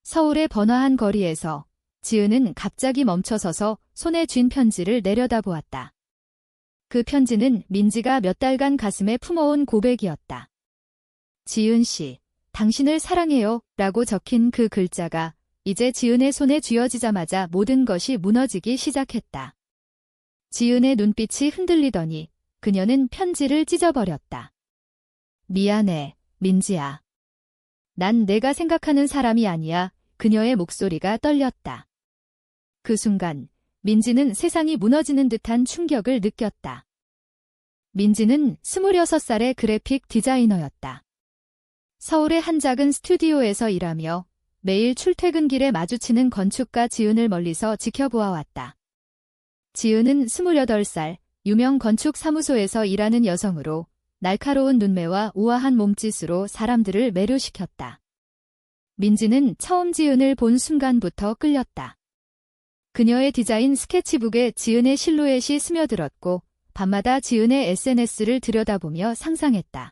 서울의 번화한 거리에서 지은은 갑자기 멈춰서서 손에 쥔 편지를 내려다보았다. 그 편지는 민지가 몇 달간 가슴에 품어온 고백이었다. 지은 씨, 당신을 사랑해요 라고 적힌 그 글자가 이제 지은의 손에 쥐어지자마자 모든 것이 무너지기 시작했다. 지은의 눈빛이 흔들리더니 그녀는 편지를 찢어버렸다. 미안해, 민지야. 난 내가 생각하는 사람이 아니야. 그녀의 목소리가 떨렸다. 그 순간 민지는 세상이 무너지는 듯한 충격을 느꼈다. 민지는 26살의 그래픽 디자이너였다. 서울의 한 작은 스튜디오에서 일하며 매일 출퇴근길에 마주치는 건축가 지은을 멀리서 지켜보아왔다. 지은은 28살, 유명 건축사무소에서 일하는 여성으로 날카로운 눈매와 우아한 몸짓으로 사람들을 매료시켰다. 민지는 처음 지은을 본 순간부터 끌렸다. 그녀의 디자인 스케치북에 지은의 실루엣이 스며들었고 밤마다 지은의 SNS를 들여다보며 상상했다.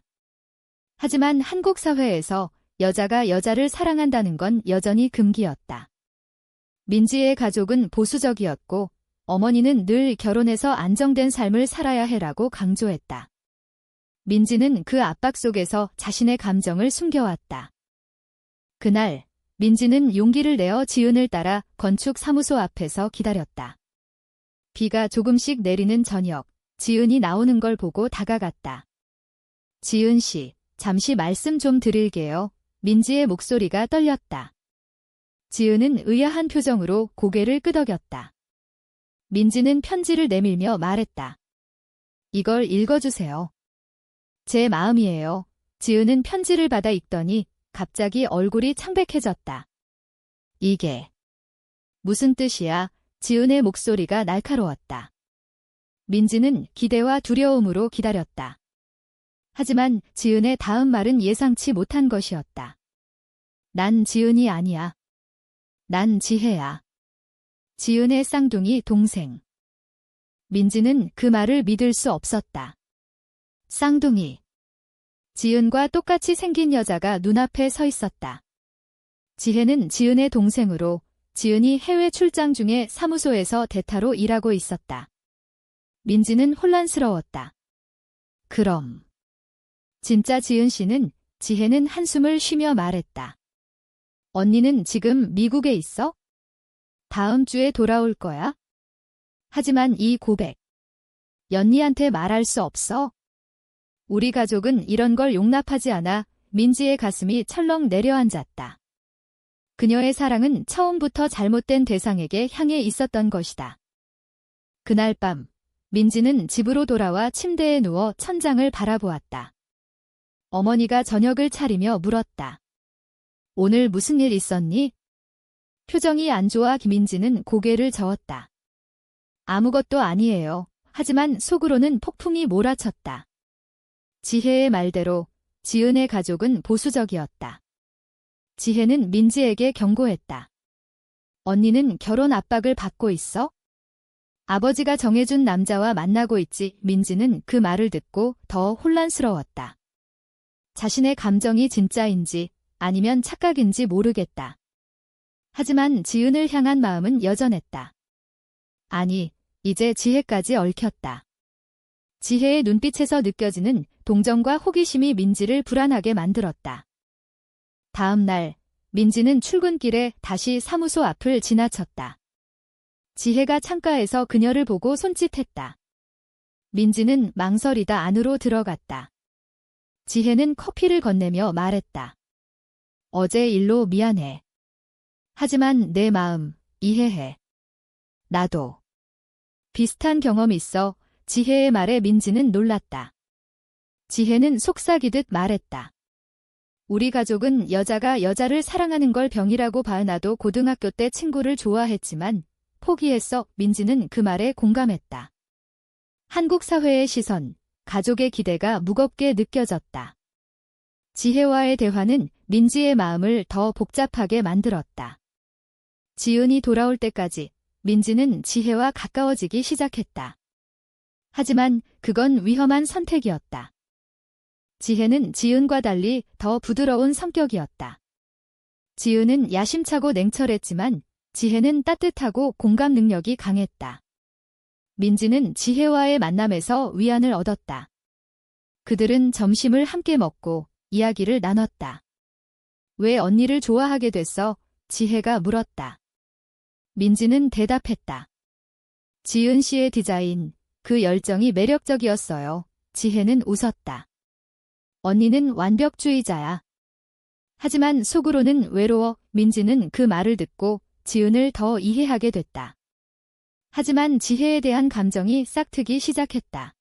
하지만 한국 사회에서 여자가 여자를 사랑한다는 건 여전히 금기였다. 민지의 가족은 보수적이었고 어머니는 늘 결혼해서 안정된 삶을 살아야 해라고 강조했다. 민지는 그 압박 속에서 자신의 감정을 숨겨왔다. 그날 민지는 용기를 내어 지은을 따라 건축사무소 앞에서 기다렸다. 비가 조금씩 내리는 저녁, 지은이 나오는 걸 보고 다가갔다. 지은 씨, 잠시 말씀 좀 드릴게요. 민지의 목소리가 떨렸다. 지은은 의아한 표정으로 고개를 끄덕였다. 민지는 편지를 내밀며 말했다. 이걸 읽어주세요. 제 마음이에요. 지은은 편지를 받아 읽더니 갑자기 얼굴이 창백해졌다. 이게 무슨 뜻이야? 지은의 목소리가 날카로웠다. 민지는 기대와 두려움으로 기다렸다. 하지만 지은의 다음 말은 예상치 못한 것이었다. 난 지은이 아니야. 난 지혜야. 지은의 쌍둥이 동생. 민지는 그 말을 믿을 수 없었다. 쌍둥이. 지은과 똑같이 생긴 여자가 눈앞에 서 있었다. 지혜는 지은의 동생으로 지은이 해외 출장 중에 사무소에서 대타로 일하고 있었다. 민지는 혼란스러웠다. 그럼 진짜 지은 씨는? 지혜는 한숨을 쉬며 말했다. 언니는 지금 미국에 있어? 다음 주에 돌아올 거야? 하지만 이 고백 연니한테 말할 수 없어? 우리 가족은 이런 걸 용납하지 않아. 민지의 가슴이 철렁 내려앉았다. 그녀의 사랑은 처음부터 잘못된 대상에게 향해 있었던 것이다. 그날 밤, 민지는 집으로 돌아와 침대에 누워 천장을 바라보았다. 어머니가 저녁을 차리며 물었다. 오늘 무슨 일 있었니? 표정이 안 좋아 김민지는 고개를 저었다. 아무것도 아니에요. 하지만 속으로는 폭풍이 몰아쳤다. 지혜의 말대로 지은의 가족은 보수적이었다. 지혜는 민지에게 경고했다. 언니는 결혼 압박을 받고 있어? 아버지가 정해준 남자와 만나고 있지. 민지는 그 말을 듣고 더 혼란스러웠다. 자신의 감정이 진짜인지 아니면 착각인지 모르겠다. 하지만 지은을 향한 마음은 여전했다. 아니, 이제 지혜까지 얽혔다. 지혜의 눈빛에서 느껴지는 동정과 호기심이 민지를 불안하게 만들었다. 다음 날, 민지는 출근길에 다시 사무소 앞을 지나쳤다. 지혜가 창가에서 그녀를 보고 손짓했다. 민지는 망설이다 안으로 들어갔다. 지혜는 커피를 건네며 말했다. 어제 일로 미안해. 하지만 내 마음 이해해. 나도 비슷한 경험 있어. 지혜의 말에 민지는 놀랐다. 지혜는 속삭이듯 말했다. 우리 가족은 여자가 여자를 사랑하는 걸 병이라고 봐. 나도 고등학교 때 친구를 좋아했지만 포기했어. 민지는 그 말에 공감했다. 한국 사회의 시선, 가족의 기대가 무겁게 느껴졌다. 지혜와의 대화는 민지의 마음을 더 복잡하게 만들었다. 지은이 돌아올 때까지 민지는 지혜와 가까워지기 시작했다. 하지만 그건 위험한 선택이었다. 지혜는 지은과 달리 더 부드러운 성격이었다. 지은은 야심차고 냉철했지만 지혜는 따뜻하고 공감 능력이 강했다. 민지는 지혜와의 만남에서 위안을 얻었다. 그들은 점심을 함께 먹고 이야기를 나눴다. 왜 언니를 좋아하게 됐어? 지혜가 물었다. 민지는 대답했다. 지은 씨의 디자인, 그 열정이 매력적이었어요. 지혜는 웃었다. 언니는 완벽주의자야. 하지만 속으로는 외로워. 민지는 그 말을 듣고 지은을 더 이해하게 됐다. 하지만 지혜에 대한 감정이 싹트기 시작했다.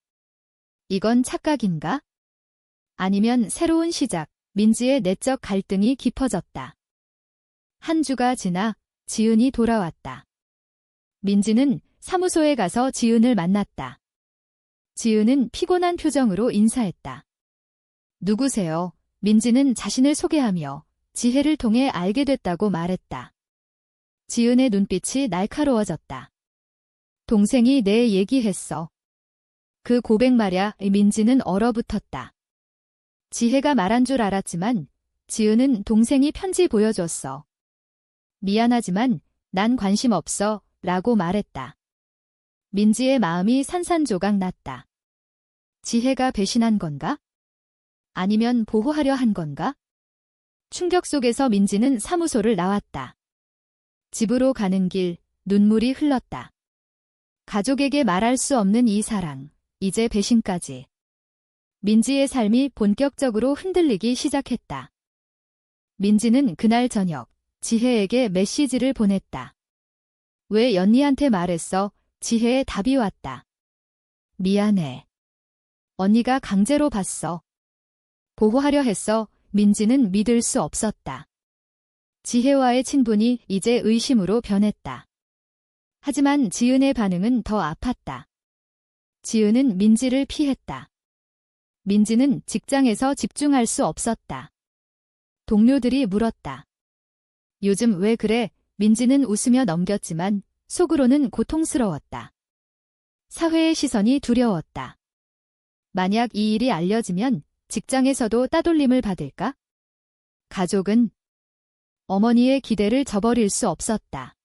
이건 착각인가? 아니면 새로운 시작, 민지의 내적 갈등이 깊어졌다. 한 주가 지나 지은이 돌아왔다. 민지는 사무소에 가서 지은을 만났다. 지은은 피곤한 표정으로 인사했다. 누구세요? 민지는 자신을 소개하며 지혜를 통해 알게 됐다고 말했다. 지은의 눈빛이 날카로워졌다. 동생이 내 얘기했어. 그 고백 말야. 민지는 얼어붙었다. 지혜가 말한 줄 알았지만 지은은 동생이 편지 보여줬어. 미안하지만 난 관심 없어 라고 말했다. 민지의 마음이 산산조각 났다. 지혜가 배신한 건가? 아니면 보호하려 한 건가? 충격 속에서 민지는 사무소를 나왔다. 집으로 가는 길, 눈물이 흘렀다. 가족에게 말할 수 없는 이 사랑, 이제 배신까지. 민지의 삶이 본격적으로 흔들리기 시작했다. 민지는 그날 저녁, 지혜에게 메시지를 보냈다. 왜 연니한테 말했어? 지혜의 답이 왔다. 미안해. 언니가 강제로 봤어. 보호하려 했어. 민지는 믿을 수 없었다. 지혜와의 친분이 이제 의심으로 변했다. 하지만 지은의 반응은 더 아팠다. 지은은 민지를 피했다. 민지는 직장에서 집중할 수 없었다. 동료들이 물었다. 요즘 왜 그래? 민지는 웃으며 넘겼지만 속으로는 고통스러웠다. 사회의 시선이 두려웠다. 만약 이 일이 알려지면 직장에서도 따돌림을 받을까? 가족은 어머니의 기대를 저버릴 수 없었다.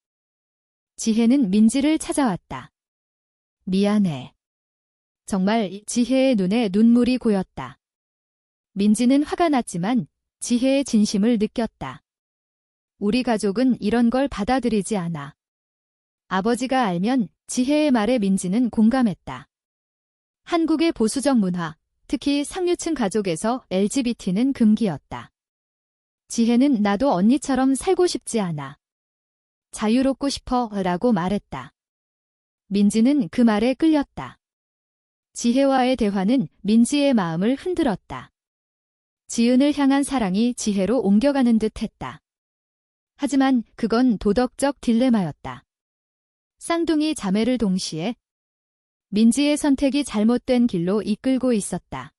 지혜는 민지를 찾아왔다. 미안해. 정말 지혜의 눈에 눈물이 고였다. 민지는 화가 났지만 지혜의 진심을 느꼈다. 우리 가족은 이런 걸 받아들이지 않아. 아버지가 알면 지혜의 말에 민지는 공감했다. 한국의 보수적 문화, 특히 상류층 가족에서 LGBT는 금기였다. 지혜는 나도 언니처럼 살고 싶지 않아. 자유롭고 싶어 라고 말했다. 민지는 그 말에 끌렸다. 지혜와의 대화는 민지의 마음을 흔들었다. 지은을 향한 사랑이 지혜로 옮겨가는 듯 했다. 하지만 그건 도덕적 딜레마였다. 쌍둥이 자매를 동시에 민지의 선택이 잘못된 길로 이끌고 있었다.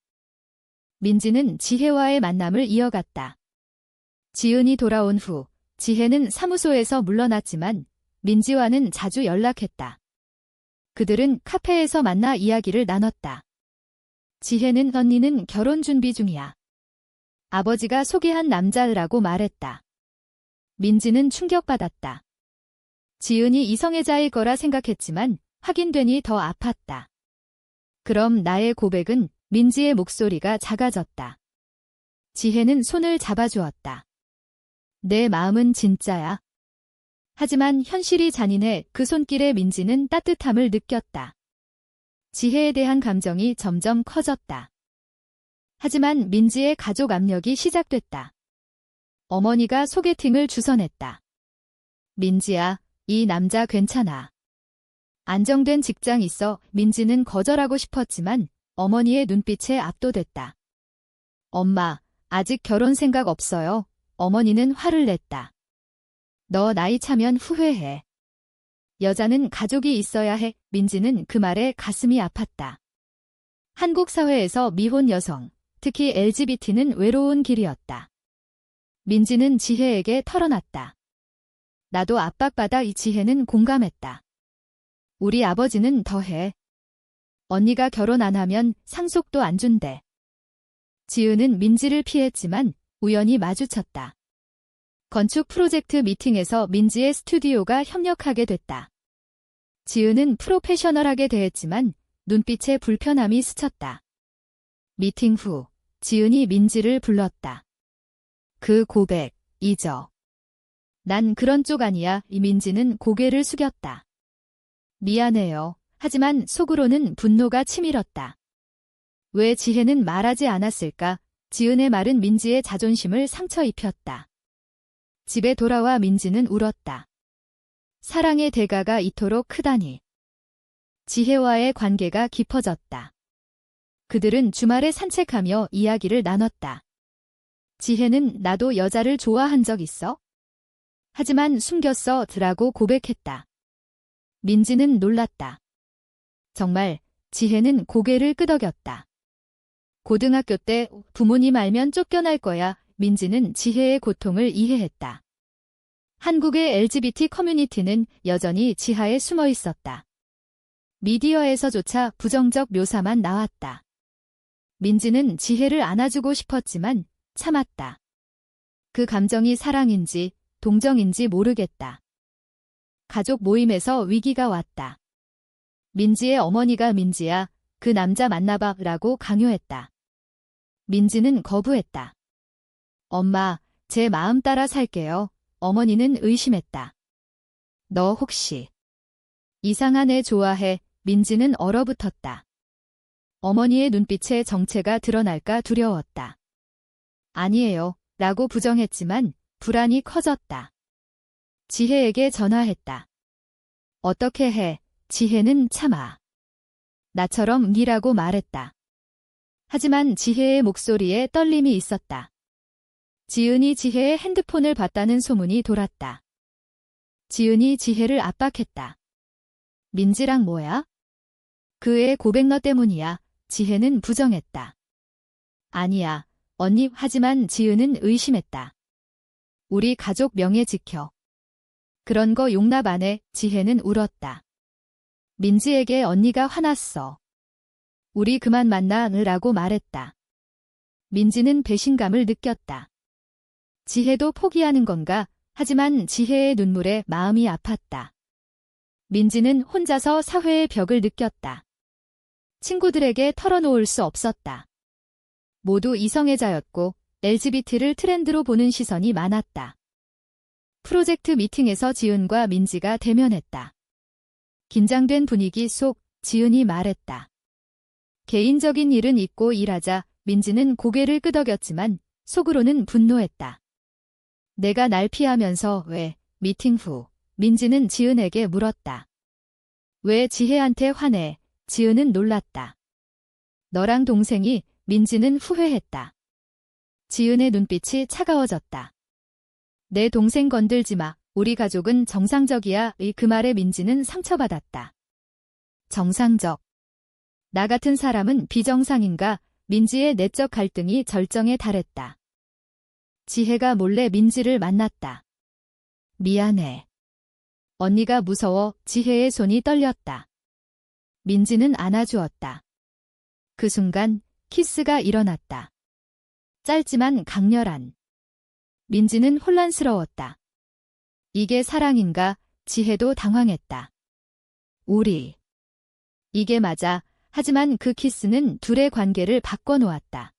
민지는 지혜와의 만남을 이어갔다. 지은이 돌아온 후 지혜는 사무소에서 물러났지만 민지와는 자주 연락했다. 그들은 카페에서 만나 이야기를 나눴다. 지혜는 언니는 결혼 준비 중이야. 아버지가 소개한 남자라고 말했다. 민지는 충격받았다. 지은이 이성애자일 거라 생각했지만 확인되니 더 아팠다. 그럼 나의 고백은? 민지의 목소리가 작아졌다. 지혜는 손을 잡아주었다. 내 마음은 진짜야. 하지만 현실이 잔인해. 그 손길에 민지는 따뜻함을 느꼈다. 지혜에 대한 감정이 점점 커졌다. 하지만 민지의 가족 압력이 시작됐다. 어머니가 소개팅을 주선했다. 민지야, 이 남자 괜찮아. 안정된 직장 있어. 민지는 거절하고 싶었지만 어머니의 눈빛에 압도됐다. 엄마, 아직 결혼 생각 없어요. 어머니는 화를 냈다. 너 나이 차면 후회해. 여자는 가족이 있어야 해. 민지는 그 말에 가슴이 아팠다. 한국 사회에서 미혼 여성, 특히 LGBT는 외로운 길이었다. 민지는 지혜에게 털어놨다. 나도 압박받아. 이 지혜는 공감했다. 우리 아버지는 더해. 언니가 결혼 안 하면 상속도 안 준대. 지은은 민지를 피했지만 우연히 마주쳤다. 건축 프로젝트 미팅에서 민지의 스튜디오가 협력하게 됐다. 지은은 프로페셔널하게 대했지만 눈빛에 불편함이 스쳤다. 미팅 후 지은이 민지를 불렀다. 그 고백, 잊어. 난 그런 쪽 아니야. 민지는 고개를 숙였다. 미안해요. 하지만 속으로는 분노가 치밀었다. 왜 지혜는 말하지 않았을까? 지은의 말은 민지의 자존심을 상처 입혔다. 집에 돌아와 민지는 울었다. 사랑의 대가가 이토록 크다니. 지혜와의 관계가 깊어졌다. 그들은 주말에 산책하며 이야기를 나눴다. 지혜는 나도 여자를 좋아한 적 있어? 하지만 숨겼어 라고 고백했다. 민지는 놀랐다. 정말 지혜는 고개를 끄덕였다. 고등학교 때 부모님 알면 쫓겨날 거야. 민지는 지혜의 고통을 이해했다. 한국의 LGBT 커뮤니티는 여전히 지하에 숨어 있었다. 미디어에서조차 부정적 묘사만 나왔다. 민지는 지혜를 안아주고 싶었지만 참았다. 그 감정이 사랑인지 동정인지 모르겠다. 가족 모임에서 위기가 왔다. 민지의 어머니가 민지야, 그 남자 만나봐 라고 강요했다. 민지는 거부했다. 엄마, 제 마음 따라 살게요. 어머니는 의심했다. 너 혹시 이상한 애 좋아해? 민지는 얼어붙었다. 어머니의 눈빛에 정체가 드러날까 두려웠다. 아니에요. 라고 부정했지만 불안이 커졌다. 지혜에게 전화했다. 어떻게 해? 지혜는 참아. 나처럼 니라고 말했다. 하지만 지혜의 목소리에 떨림이 있었다. 지은이 지혜의 핸드폰을 봤다는 소문이 돌았다. 지은이 지혜를 압박했다. 민지랑 뭐야? 그 애 고백 너 때문이야. 지혜는 부정했다. 아니야, 언니. 하지만 지은은 의심했다. 우리 가족 명예 지켜. 그런 거 용납 안 해. 지혜는 울었다. 민지에게 언니가 화났어. 우리 그만 만나 라고 말했다. 민지는 배신감을 느꼈다. 지혜도 포기하는 건가? 하지만 지혜의 눈물에 마음이 아팠다. 민지는 혼자서 사회의 벽을 느꼈다. 친구들에게 털어놓을 수 없었다. 모두 이성애자였고 LGBT를 트렌드로 보는 시선이 많았다. 프로젝트 미팅에서 지은과 민지가 대면했다. 긴장된 분위기 속 지은이 말했다. 개인적인 일은 잊고 일하자. 민지는 고개를 끄덕였지만 속으로는 분노했다. 내가 날 피하면서 왜? 미팅 후 민지는 지은에게 물었다. 왜 지혜한테 화내? 지은은 놀랐다. 너랑 동생이. 민지는 후회했다. 지은의 눈빛이 차가워졌다. 내 동생 건들지 마. 우리 가족은 정상적이야. 그 말에 민지는 상처받았다. 정상적. 나 같은 사람은 비정상인가? 민지의 내적 갈등이 절정에 달했다. 지혜가 몰래 민지를 만났다. 미안해. 언니가 무서워. 지혜의 손이 떨렸다. 민지는 안아주었다. 그 순간 키스가 일어났다. 짧지만 강렬한. 민지는 혼란스러웠다. 이게 사랑인가? 지혜도 당황했다. 우리. 이게 맞아. 하지만 그 키스는 둘의 관계를 바꿔놓았다.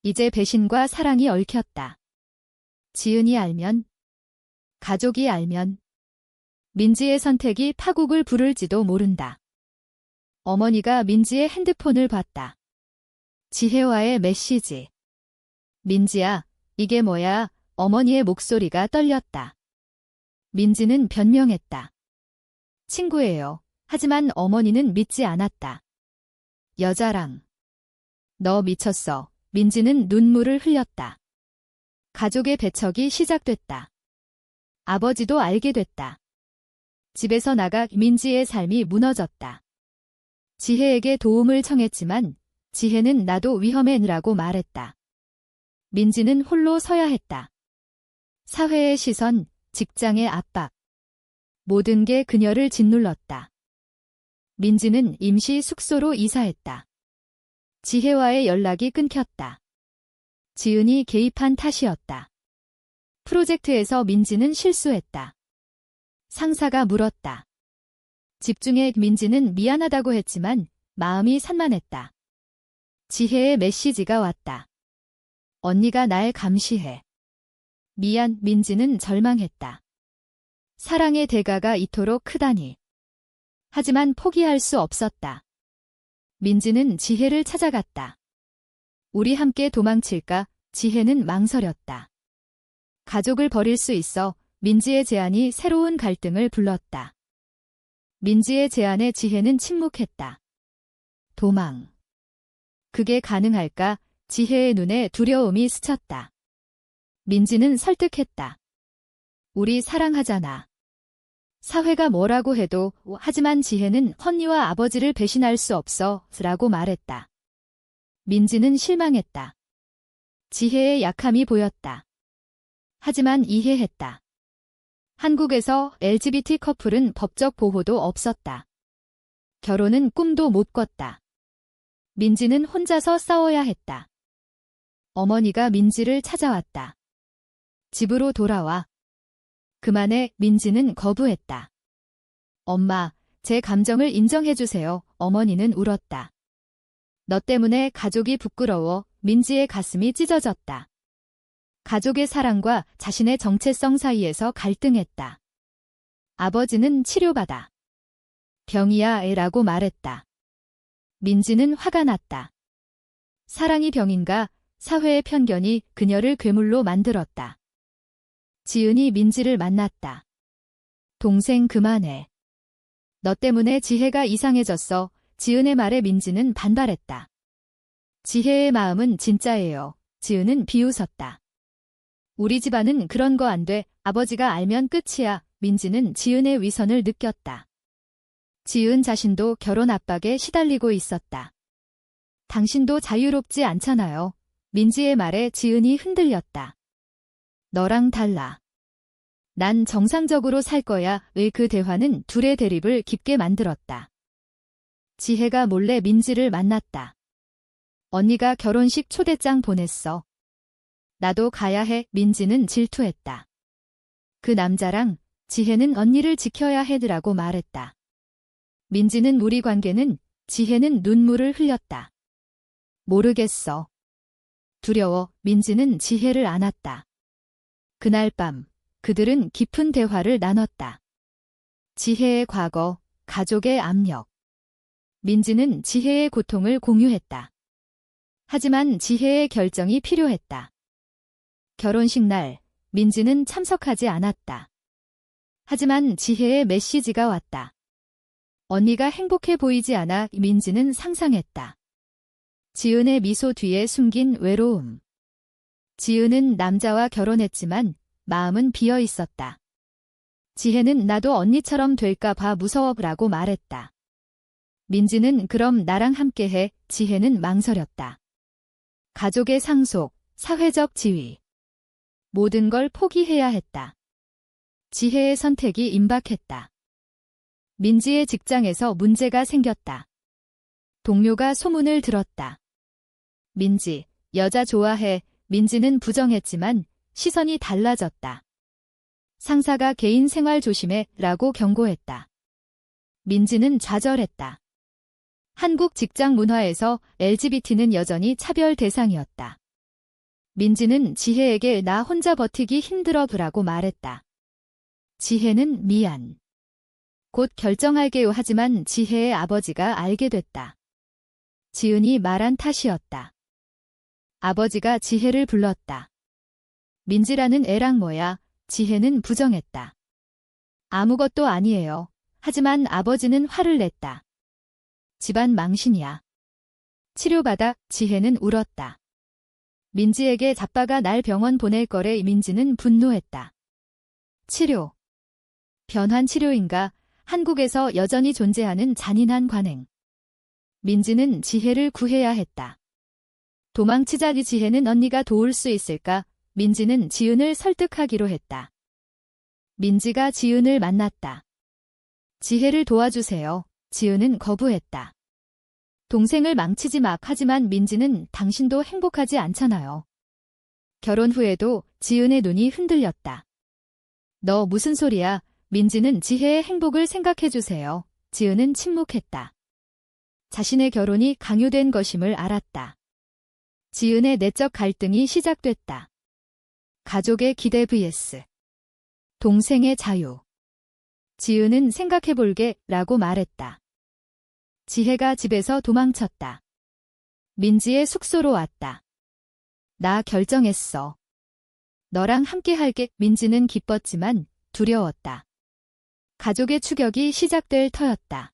이제 배신과 사랑이 얽혔다. 지은이 알면, 가족이 알면, 민지의 선택이 파국을 부를지도 모른다. 어머니가 민지의 핸드폰을 봤다. 지혜와의 메시지. 민지야, 이게 뭐야? 어머니의 목소리가 떨렸다. 민지는 변명했다. 친구예요. 하지만 어머니는 믿지 않았다. 여자랑. 너 미쳤어. 민지는 눈물을 흘렸다. 가족의 배척이 시작됐다. 아버지도 알게 됐다. 집에서 나가 민지의 삶이 무너졌다. 지혜에게 도움을 청했지만 지혜는 나도 위험해라고 말했다. 민지는 홀로 서야 했다. 사회의 시선, 직장의 압박. 모든 게 그녀를 짓눌렀다. 민지는 임시 숙소로 이사했다. 지혜와의 연락이 끊겼다. 지은이 개입한 탓이었다. 프로젝트에서 민지는 실수했다. 상사가 물었다. 집중해. 민지는 미안하다고 했지만 마음이 산만했다. 지혜의 메시지가 왔다. 언니가 날 감시해. 미안. 민지는 절망했다. 사랑의 대가가 이토록 크다니. 하지만 포기할 수 없었다. 민지는 지혜를 찾아갔다. 우리 함께 도망칠까? 지혜는 망설였다. 가족을 버릴 수 있어. 민지의 제안이 새로운 갈등을 불렀다. 민지의 제안에 지혜는 침묵했다. 도망. 그게 가능할까? 지혜의 눈에 두려움이 스쳤다. 민지는 설득했다. 우리 사랑하잖아. 사회가 뭐라고 해도, 하지만 지혜는 언니와 아버지를 배신할 수 없어, 라고 말했다. 민지는 실망했다. 지혜의 약함이 보였다. 하지만 이해했다. 한국에서 LGBT 커플은 법적 보호도 없었다. 결혼은 꿈도 못 꿨다. 민지는 혼자서 싸워야 했다. 어머니가 민지를 찾아왔다. 집으로 돌아와. 그만해. 민지는 거부했다. 엄마, 제 감정을 인정해주세요. 어머니는 울었다. 너 때문에 가족이 부끄러워. 민지의 가슴이 찢어졌다. 가족의 사랑과 자신의 정체성 사이에서 갈등했다. 아버지는 치료받아. 병이야 라고 말했다. 민지는 화가 났다. 사랑이 병인가? 사회의 편견이 그녀를 괴물로 만들었다. 지은이 민지를 만났다. 동생 그만해. 너 때문에 지혜가 이상해졌어. 지은의 말에 민지는 반발했다. 지혜의 마음은 진짜예요. 지은은 비웃었다. 우리 집안은 그런 거 안 돼. 아버지가 알면 끝이야. 민지는 지은의 위선을 느꼈다. 지은 자신도 결혼 압박에 시달리고 있었다. 당신도 자유롭지 않잖아요. 민지의 말에 지은이 흔들렸다. 너랑 달라. 난 정상적으로 살 거야. 의 그 대화는 둘의 대립을 깊게 만들었다. 지혜가 몰래 민지를 만났다. 언니가 결혼식 초대장 보냈어. 나도 가야 해. 민지는 질투했다. 그 남자랑 지혜는 언니를 지켜야 해라고 말했다. 민지는 우리 관계는, 지혜는 눈물을 흘렸다. 모르겠어. 두려워. 민지는 지혜를 안았다. 그날 밤 그들은 깊은 대화를 나눴다. 지혜의 과거, 가족의 압력. 민지는 지혜의 고통을 공유했다. 하지만 지혜의 결정이 필요했다. 결혼식 날 민지는 참석하지 않았다. 하지만 지혜의 메시지가 왔다. 언니가 행복해 보이지 않아. 민지는 상상했다. 지은의 미소 뒤에 숨긴 외로움. 지은은 남자와 결혼했지만 마음은 비어 있었다. 지혜는 나도 언니처럼 될까 봐 무서워라고 말했다. 민지는 그럼 나랑 함께해. 지혜는 망설였다. 가족의 상속, 사회적 지위. 모든 걸 포기해야 했다. 지혜의 선택이 임박했다. 민지의 직장에서 문제가 생겼다. 동료가 소문을 들었다. 민지, 여자 좋아해. 민지는 부정했지만 시선이 달라졌다. 상사가 개인 생활 조심해 라고 경고했다. 민지는 좌절했다. 한국 직장 문화에서 LGBT는 여전히 차별 대상이었다. 민지는 지혜에게 나 혼자 버티기 힘들어라고 말했다. 지혜는 미안. 곧 결정할게요. 하지만 지혜의 아버지가 알게 됐다. 지은이 말한 탓이었다. 아버지가 지혜를 불렀다. 민지라는 애랑 뭐야? 지혜는 부정했다. 아무것도 아니에요. 하지만 아버지는 화를 냈다. 집안 망신이야. 치료받아. 지혜는 울었다. 민지에게 자빠가 날 병원 보낼 거래. 민지는 분노했다. 치료. 변환 치료인가? 한국에서 여전히 존재하는 잔인한 관행. 민지는 지혜를 구해야 했다. 도망치자. 지혜는 언니가 도울 수 있을까? 민지는 지은을 설득하기로 했다. 민지가 지은을 만났다. 지혜를 도와주세요. 지은은 거부했다. 동생을 망치지 마. 하지만 민지는 당신도 행복하지 않잖아요. 결혼 후에도 지은의 눈이 흔들렸다. 너 무슨 소리야? 민지는 지혜의 행복을 생각해주세요. 지은은 침묵했다. 자신의 결혼이 강요된 것임을 알았다. 지은의 내적 갈등이 시작됐다. 가족의 기대 vs 동생의 자유. 지은은 생각해볼게 라고 말했다. 지혜가 집에서 도망쳤다. 민지의 숙소로 왔다. 나 결정했어. 너랑 함께 할게. 민지는 기뻤지만 두려웠다. 가족의 추격이 시작될 터였다.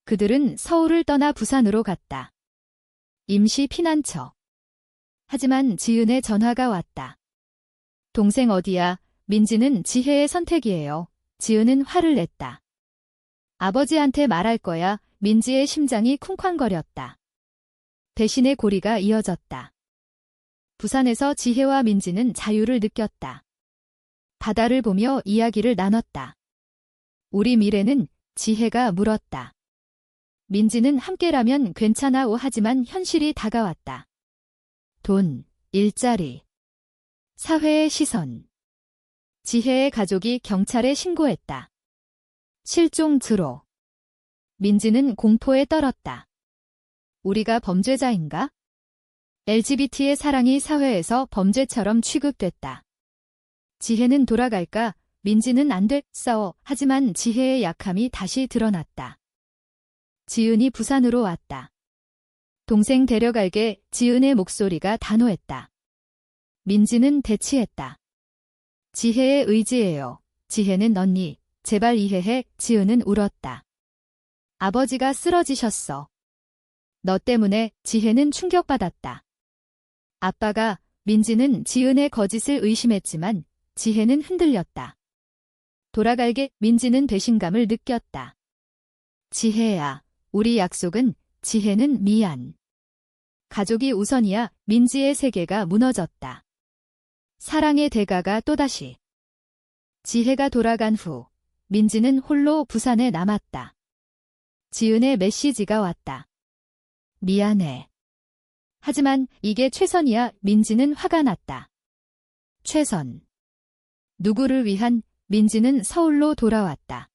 그들은 서울을 떠나 부산으로 갔다. 임시 피난처. 하지만 지은의 전화가 왔다. 동생 어디야? 민지는 지혜의 선택이에요. 지은은 화를 냈다. 아버지한테 말할 거야. 민지의 심장이 쿵쾅거렸다. 배신의 고리가 이어졌다. 부산에서 지혜와 민지는 자유를 느꼈다. 바다를 보며 이야기를 나눴다. 우리 미래는? 지혜가 물었다. 민지는 함께라면 괜찮아오. 하지만 현실이 다가왔다. 돈, 일자리, 사회의 시선. 지혜의 가족이 경찰에 신고했다. 실종 드로. 민지는 공포에 떨었다. 우리가 범죄자인가? LGBT의 사랑이 사회에서 범죄처럼 취급됐다. 지혜는 돌아갈까? 민지는 안 돼. 싸워. 하지만 지혜의 약함이 다시 드러났다. 지은이 부산으로 왔다. 동생 데려갈게. 지은의 목소리가 단호했다. 민지는 대치했다. 지혜의 의지예요. 지혜는 언니, 제발 이해해. 지은은 울었다. 아버지가 쓰러지셨어. 너 때문에. 지혜는 충격받았다. 아빠가. 민지는 지은의 거짓을 의심했지만 지혜는 흔들렸다. 돌아갈게. 민지는 배신감을 느꼈다. 지혜야, 우리 약속은. 지혜는 미안. 가족이 우선이야. 민지의 세계가 무너졌다. 사랑의 대가가 또다시. 지혜가 돌아간 후 민지는 홀로 부산에 남았다. 지은의 메시지가 왔다. 미안해. 하지만 이게 최선이야. 민지는 화가 났다. 최선. 누구를 위한? 민지는 서울로 돌아왔다.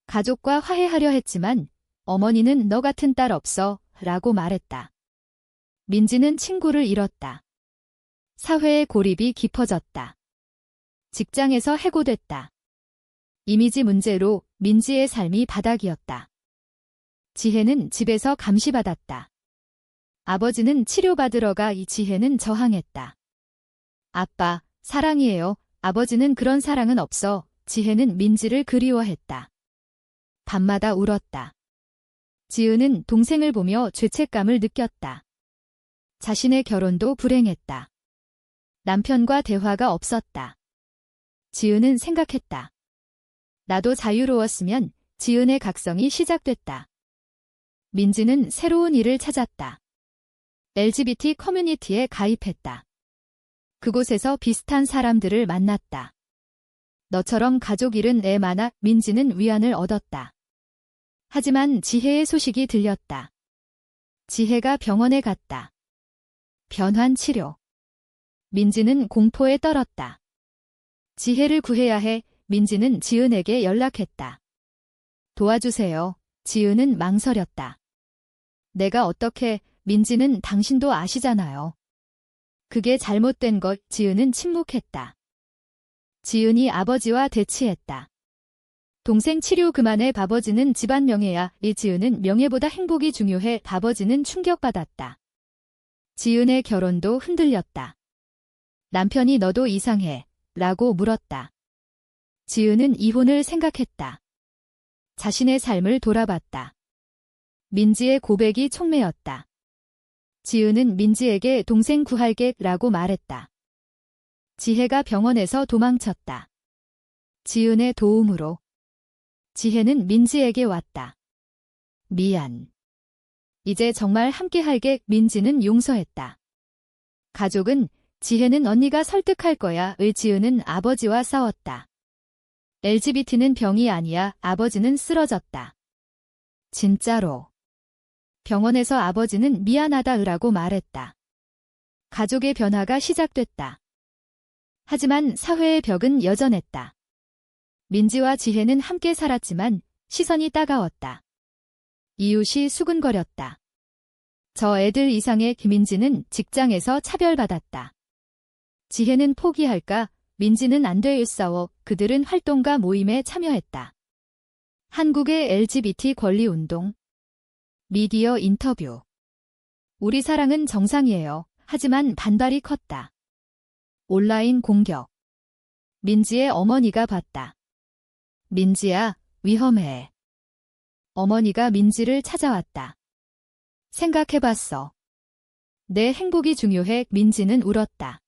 가족과 화해하려 했지만 어머니는 너 같은 딸 없어 라고 말했다. 민지는 친구를 잃었다. 사회의 고립이 깊어졌다. 직장에서 해고됐다. 이미지 문제로 민지의 삶이 바닥이었다. 지혜는 집에서 감시받았다. 아버지는 치료받으러 가. 이 지혜는 저항했다. 아빠, 사랑이에요. 아버지는 그런 사랑은 없어. 지혜는 민지를 그리워했다. 밤마다 울었다. 지은은 동생을 보며 죄책감을 느꼈다. 자신의 결혼도 불행했다. 남편과 대화가 없었다. 지은은 생각했다. 나도 자유로웠으면. 지은의 각성이 시작됐다. 민지는 새로운 일을 찾았다. LGBT 커뮤니티에 가입했다. 그곳에서 비슷한 사람들을 만났다. 너처럼 가족 잃은 애 많아. 민지는 위안을 얻었다. 하지만 지혜의 소식이 들렸다. 지혜가 병원에 갔다. 변환 치료. 민지는 공포에 떨었다. 지혜를 구해야 해. 민지는 지은에게 연락했다. 도와주세요. 지은은 망설였다. 내가 어떻게? 민지는 당신도 아시잖아요. 그게 잘못된 것. 지은은 침묵했다. 지은이 아버지와 대치했다. 동생 치료 그만해. 아버지는 집안 명예야. 이 지은은 명예보다 행복이 중요해. 아버지는 충격받았다. 지은의 결혼도 흔들렸다. 남편이 너도 이상해 라고 물었다. 지은은 이혼을 생각했다. 자신의 삶을 돌아봤다. 민지의 고백이 촉매였다. 지은은 민지에게 동생 구할게 라고 말했다. 지혜가 병원에서 도망쳤다. 지은의 도움으로. 지혜는 민지에게 왔다. 미안. 이제 정말 함께할게. 민지는 용서했다. 가족은 지혜는 언니가 설득할 거야. 지은은 아버지와 싸웠다. LGBT는 병이 아니야. 아버지는 쓰러졌다. 진짜로. 병원에서 아버지는 미안하다 라고 말했다. 가족의 변화가 시작됐다. 하지만 사회의 벽은 여전했다. 민지와 지혜는 함께 살았지만 시선이 따가웠다. 이웃이 수근거렸다. 저 애들 이상의 김민지는 직장에서 차별받았다. 지혜는 포기할까, 민지는 안 돼 일싸워 그들은 활동가 모임에 참여했다. 한국의 LGBT 권리운동. 미디어 인터뷰. 우리 사랑은 정상이에요. 하지만 반발이 컸다. 온라인 공격. 민지의 어머니가 봤다. 민지야, 위험해. 어머니가 민지를 찾아왔다. 생각해봤어. 내 행복이 중요해. 민지는 울었다.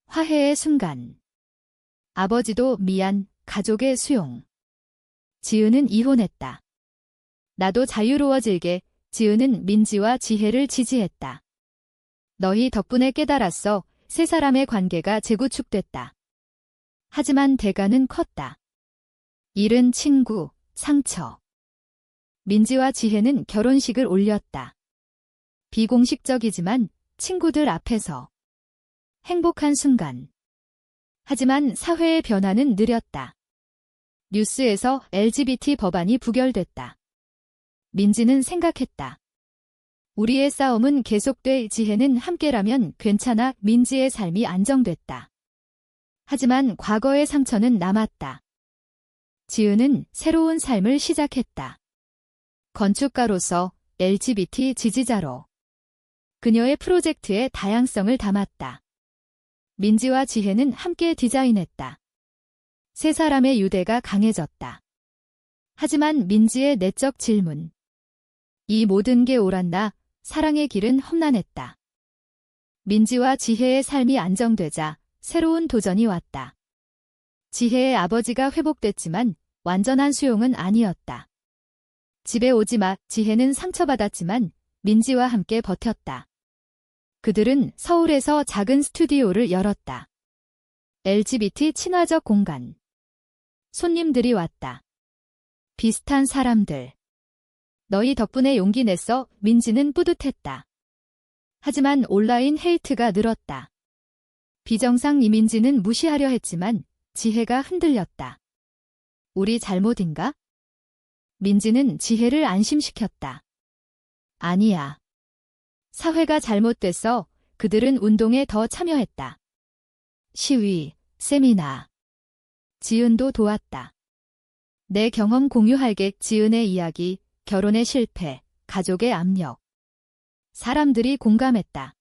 화해의 순간. 아버지도 미안, 가족의 수용. 지은은 이혼했다. 나도 자유로워질게. 지은은 민지와 지혜를 지지했다. 너희 덕분에 깨달았어. 세 사람의 관계가 재구축됐다. 하지만 대가는 컸다. 잃은 친구, 상처. 민지와 지혜는 결혼식을 올렸다. 비공식적이지만 친구들 앞에서. 행복한 순간. 하지만 사회의 변화는 느렸다. 뉴스에서 LGBT 법안이 부결됐다. 민지는 생각했다. 우리의 싸움은 계속돼. 지혜는 함께라면 괜찮아. 민지의 삶이 안정됐다. 하지만 과거의 상처는 남았다. 지은은 새로운 삶을 시작했다. 건축가로서, LGBT 지지자로. 그녀의 프로젝트에 다양성을 담았다. 민지와 지혜는 함께 디자인했다. 세 사람의 유대가 강해졌다. 하지만 민지의 내적 질문. 이 모든 게 옳았나? 사랑의 길은 험난했다. 민지와 지혜의 삶이 안정되자 새로운 도전이 왔다. 지혜의 아버지가 회복됐지만 완전한 수용은 아니었다. 집에 오지 마. 지혜는 상처받았지만 민지와 함께 버텼다. 그들은 서울에서 작은 스튜디오를 열었다. LGBT 친화적 공간. 손님들이 왔다. 비슷한 사람들. 너희 덕분에 용기 냈어. 민지는 뿌듯했다. 하지만 온라인 헤이트가 늘었다. 비정상 이민지는 무시하려 했지만 지혜가 흔들렸다. 우리 잘못인가? 민지는 지혜를 안심시켰다. 아니야. 사회가 잘못됐어. 그들은 운동에 더 참여했다. 시위, 세미나. 지은도 도왔다. 내 경험 공유할게. 지은의 이야기, 결혼의 실패, 가족의 압력. 사람들이 공감했다.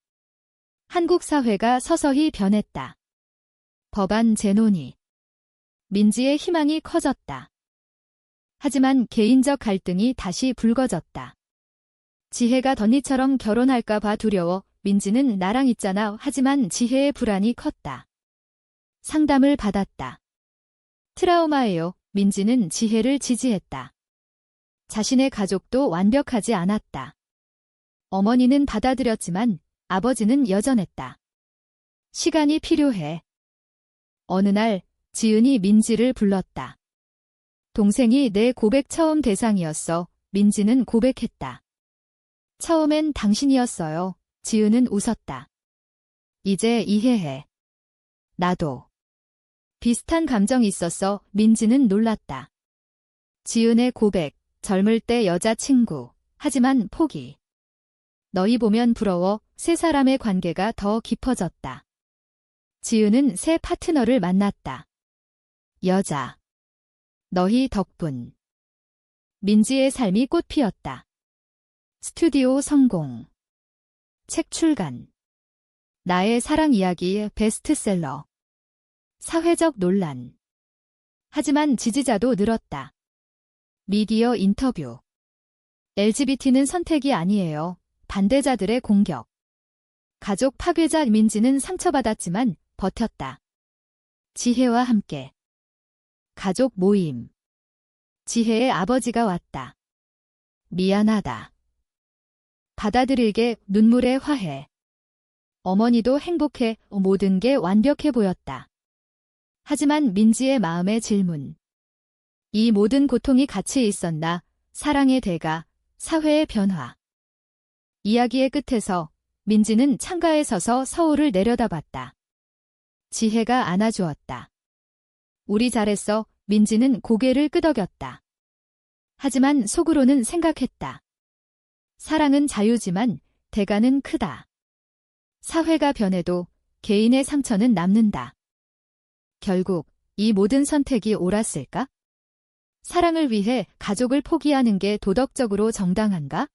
한국 사회가 서서히 변했다. 법안 재논의. 민지의 희망이 커졌다. 하지만 개인적 갈등이 다시 불거졌다. 지혜가 덧니처럼 결혼할까 봐 두려워. 민지는 나랑 있잖아. 하지만 지혜의 불안이 컸다. 상담을 받았다. 트라우마예요. 민지는 지혜를 지지했다. 자신의 가족도 완벽하지 않았다. 어머니는 받아들였지만 아버지는 여전했다. 시간이 필요해. 어느 날 지은이 민지를 불렀다. 동생이 내 고백 처음 대상이었어. 민지는 고백했다. 처음엔 당신이었어요. 지은은 웃었다. 이제 이해해. 나도. 비슷한 감정이 있었어. 민지는 놀랐다. 지은의 고백, 젊을 때 여자친구, 하지만 포기. 너희 보면 부러워. 세 사람의 관계가 더 깊어졌다. 지은은 새 파트너를 만났다. 여자. 너희 덕분. 민지의 삶이 꽃피었다. 스튜디오 성공. 책 출간. 나의 사랑 이야기 베스트셀러. 사회적 논란. 하지만 지지자도 늘었다. 미디어 인터뷰. LGBT는 선택이 아니에요. 반대자들의 공격. 가족 파괴자 민지는 상처받았지만 버텼다. 지혜와 함께. 가족 모임. 지혜의 아버지가 왔다. 미안하다. 받아들일게. 눈물의 화해. 어머니도 행복해. 모든 게 완벽해 보였다. 하지만 민지의 마음의 질문. 이 모든 고통이 같이 있었나? 사랑의 대가, 사회의 변화. 이야기의 끝에서 민지는 창가에 서서 서울을 내려다봤다. 지혜가 안아주었다. 우리 잘했어. 민지는 고개를 끄덕였다. 하지만 속으로는 생각했다. 사랑은 자유지만 대가는 크다. 사회가 변해도 개인의 상처는 남는다. 결국 이 모든 선택이 옳았을까? 사랑을 위해 가족을 포기하는 게 도덕적으로 정당한가?